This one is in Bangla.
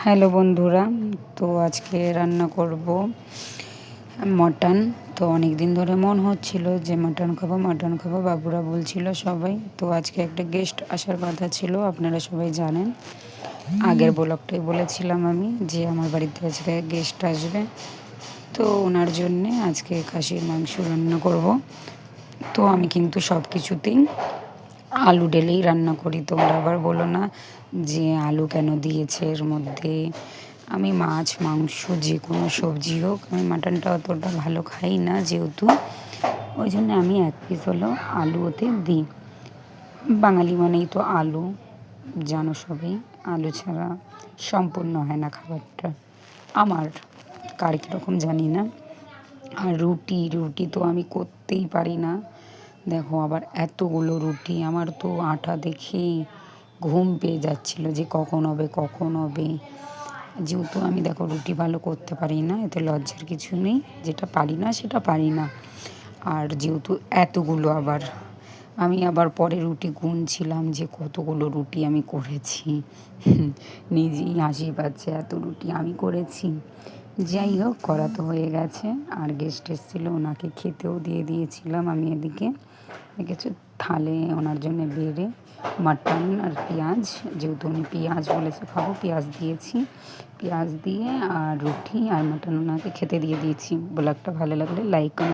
হ্যালো বন্ধুরা, তো আজকে রান্না করব মটন। তো অনেক দিন ধরে মন হচ্ছিল যে মটন খাবো, বাবুরা বলছিল সবাই। তো আজকে একটা গেস্ট আসার কথা ছিল, আপনারা সবাই জানেন। আগের ব্লগটাই বলেছিলাম আমি যে আমার বাড়িতে আজকে গেস্ট আসবে, তো ওনার জন্যে আজকে খাসির মাংস রান্না করব। তো আমি কিন্তু সব কিছুতেই আলু ঢেলেই রান্না করি। তোমরা আবার বলো না যে আলু কেন দিয়েছে এর মধ্যে। আমি মাছ মাংস যে কোনো সবজি হোক, আমি মাটনটা অতটা ভালো খাই না যেহেতু, ওই জন্য আমি এক পিস হলেও আলু ওতে দিই। বাঙালি মানেই তো আলু, জানো সবাই। আলু ছাড়া সম্পূর্ণ হয় না খাবারটা আমার, কার কীরকম জানি না। আর রুটি তো আমি করতেই পারি না। দেখো আবার এতগুলো রুটি, আমার তো আটা দেখে ঘুম পেয়ে যাচ্ছিল যে কখন হবে। যেহেতু আমি দেখো রুটি ভালো করতে পারি না, এতে লজ্জার কিছু নেই, যেটা পারি না সেটা পারি না। আর যেহেতু এতগুলো আমি আবার পরে রুটি গুনছিলাম যে কতগুলো রুটি আমি করেছি। নিজেই হাসি পাচ্ছে, এত রুটি আমি করেছি। যাই হোক, করা তো হয়ে গেছে। আর গেস্ট এসেছিল, ওনাকে খেতেও দিয়ে দিয়েছিলাম আমি। এদিকে দেখেছো থালে ওনার জন্য বেড়ে মাটন আর পেঁয়াজ, যেহেতু উনি পেঁয়াজ বলেছে খাবো, পেঁয়াজ দিয়েছি। পেঁয়াজ দিয়ে আর রুটি আর মাটন ওনাকে খেতে দিয়ে দিয়েছি। ব্লগটা ভালো লাগলে লাইক